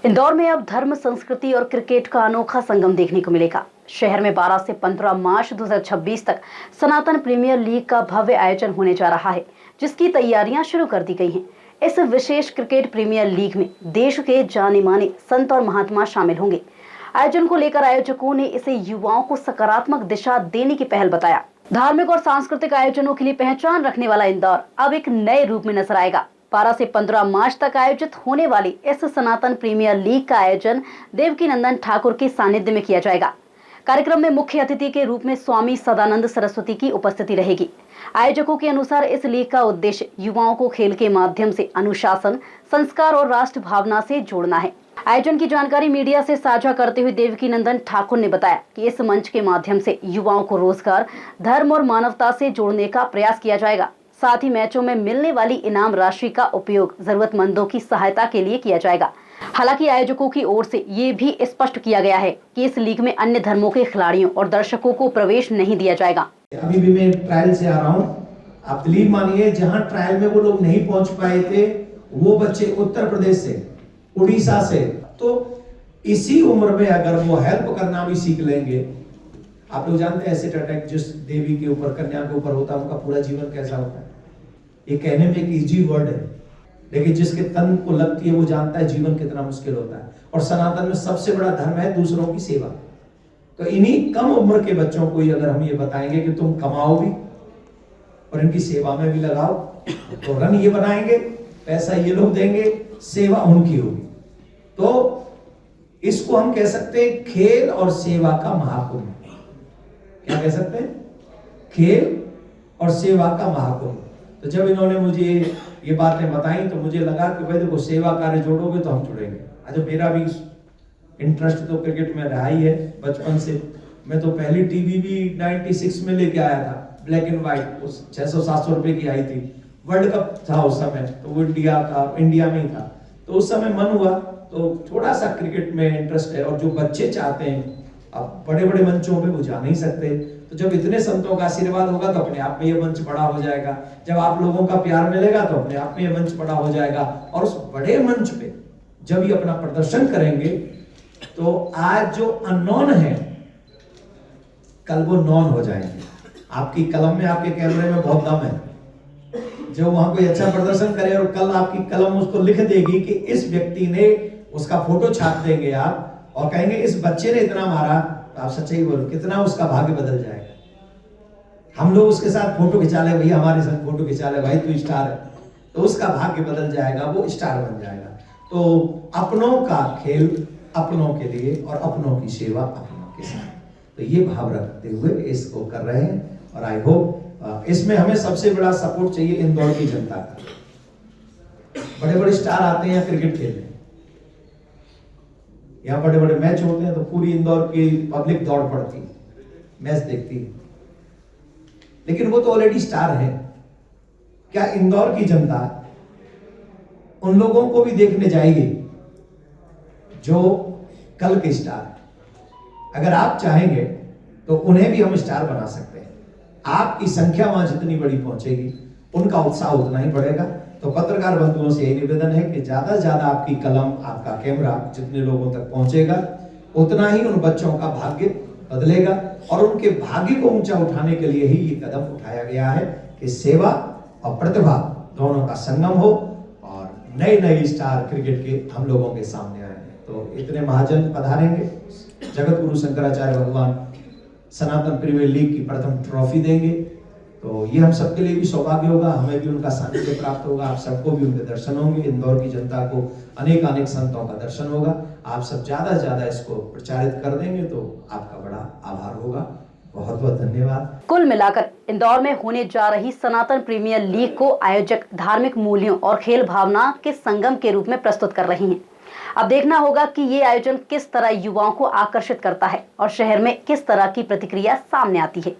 इंदौर में अब धर्म, संस्कृति और क्रिकेट का अनोखा संगम देखने को मिलेगा। शहर में 12 से 15 मार्च 2026 तक सनातन प्रीमियर लीग का भव्य आयोजन होने जा रहा है, जिसकी तैयारियां शुरू कर दी गई हैं। इस विशेष क्रिकेट प्रीमियर लीग में देश के जाने माने संत और महात्मा शामिल होंगे। आयोजन को लेकर आयोजकों ने इसे युवाओं को सकारात्मक दिशा देने की पहल बताया। धार्मिक और सांस्कृतिक आयोजनों के लिए पहचान रखने वाला इंदौर अब एक नए रूप में नजर आएगा। 12 से 15 मार्च तक आयोजित होने वाली इस सनातन प्रीमियर लीग का आयोजन देवकीनंदन ठाकुर के सानिध्य में किया जाएगा। कार्यक्रम में मुख्य अतिथि के रूप में स्वामी सदानंद सरस्वती की उपस्थिति रहेगी। आयोजकों के अनुसार इस लीग का उद्देश्य युवाओं को खेल के माध्यम से अनुशासन, संस्कार और राष्ट्र भावना से जोड़ना है। आयोजन की जानकारी मीडिया से साझा करते हुए देवकीनंदन ठाकुर ने बताया कि इस मंच के माध्यम से युवाओं को रोजगार, धर्म और मानवता से जोड़ने का प्रयास किया जाएगा। साथ ही मैचों में मिलने वाली इनाम राशि का उपयोग जरूरतमंदों की सहायता के लिए किया जाएगा। हालांकि आयोजकों की ओर से ये भी स्पष्ट किया गया है कि इस लीग में अन्य धर्मों के खिलाड़ियों और दर्शकों को प्रवेश नहीं दिया जाएगा। अभी भी मैं ट्रायल से आ रहा हूँ। आप दिलीप मानिए, जहाँ ट्रायल में वो लोग नहीं पहुंच पाए थे, वो बच्चे उत्तर प्रदेश से, उड़ीसा से, तो इसी उम्र में अगर वो हेल्प करना भी सीख लेंगे। आप लोग जानते हैं एसिड अटैक जिस देवी के ऊपर, कन्या के ऊपर होता है, उनका पूरा जीवन कैसा होता है। ये कहने में एक इजी वर्ड है, लेकिन जिसके तन को लगती है वो जानता है जीवन कितना मुश्किल होता है। और सनातन में सबसे बड़ा धर्म है दूसरों की सेवा। तो इन्हीं कम उम्र के बच्चों को ही अगर हम ये बताएंगे कि तुम कमाओ भी और इनकी सेवा में भी लगाओ, तो रन ये बनाएंगे, पैसा ये लोग देंगे, सेवा उनकी होगी। तो इसको हम कह सकते हैं खेल और सेवा का महाकुंभ। क्या कह सकते हैं? खेल और सेवा का महाकुंभ। तो जब इन्होंने मुझे ये बातें बताई तो मुझे लगा कि भाई देखो, सेवा कार्य जोड़ोगे तो हम जुड़ेंगे। अच्छा, मेरा भी इंटरेस्ट तो क्रिकेट में रहा ही है बचपन से। मैं तो पहली टीवी भी 96 में लेके आया था, ब्लैक एंड व्हाइट, उस 600-700 रुपए की आई थी। वर्ल्ड कप था उस समय, तो वो इंडिया में ही था। तो उस समय मन हुआ, तो थोड़ा सा क्रिकेट में इंटरेस्ट है। और जो बच्चे चाहते हैं, अब बड़े बड़े मंचों पे वो जा नहीं सकते, तो जब इतने संतों का आशीर्वाद होगा तो अपने आप में ये मंच बड़ा हो जाएगा। जब आप लोगों का प्यार मिलेगा तो अपने आप में ये मंच बड़ा हो जाएगा। और उस बड़े मंच पे जब ये अपना प्रदर्शन करेंगे तो आज जो अननोन है, कल वो नॉन हो जाएंगे। आपकी कलम में, आपके कैमरे में बहुत दम है। जो वहां कोई अच्छा प्रदर्शन करे और कल आपकी कलम उसको लिख देगी कि इस व्यक्ति ने, उसका फोटो छाप देंगे आप और कहेंगे इस बच्चे ने इतना मारा, तो आप सच्चाई बोलो, कितना उसका भाग्य बदल जाएगा। हम लोग उसके साथ फोटो खिंचा ले, भैया हमारे साथ फोटो खिंचा ले, भाई तू स्टार है, तो उसका भाग्य बदल जाएगा, वो स्टार बन जाएगा। तो अपनों का खेल अपनों के लिए और अपनों की सेवा अपनों के साथ, तो ये भाव रखते हुए इसको कर रहे हैं। और आई होप इसमें हमें सबसे बड़ा सपोर्ट चाहिए इंदौर की जनता का। बड़े बड़े स्टार आते हैं क्रिकेट खेलने, यहाँ बड़े बड़े मैच होते हैं तो पूरी इंदौर की पब्लिक दौड़ पड़ती, मैच देखती, लेकिन वो तो ऑलरेडी स्टार है। क्या इंदौर की जनता उन लोगों को भी देखने जाएगी जो कल के स्टार? अगर आप चाहेंगे तो उन्हें भी हम स्टार बना सकते हैं। आपकी संख्या वहां जितनी बड़ी पहुंचेगी, उनका उत्साह उतना ही बढ़ेगा। तो पत्रकार बंधुओं से यही निवेदन है कि ज्यादा से ज्यादा आपकी कलम, आपका कैमरा जितने लोगों तक पहुंचेगा, उतना ही उन बच्चों का भाग्य बदलेगा। और उनके भाग्य को ऊंचा उठाने के लिए ही ये कदम उठाया गया है कि सेवा और प्रतिभा दोनों का संगम हो और नए नए स्टार क्रिकेट के हम लोगों के सामने आए। तो इतने महाजन पधारेंगे, जगत गुरु शंकराचार्य भगवान सनातन प्रीमियर लीग की प्रथम ट्रॉफी देंगे, तो ये हम सबके लिए भी सौभाग्य होगा, हमें भी उनका सानिध्य प्राप्त होगा, आप सबको भी उनके दर्शन होंगे, इंदौर की जनता को अनेक संतों का दर्शन होगा। आप सब ज्यादा से ज्यादा इसको प्रचारित कर देंगे तो आपका बड़ा आभार होगा। बहुत बहुत धन्यवाद। कुल मिलाकर इंदौर में होने जा रही सनातन प्रीमियर लीग को आयोजक धार्मिक मूल्यों और खेल भावना के संगम के रूप में प्रस्तुत कर रही हैं। अब देखना होगा कि ये आयोजन किस तरह युवाओं को आकर्षित करता है और शहर में किस तरह की प्रतिक्रिया सामने आती है।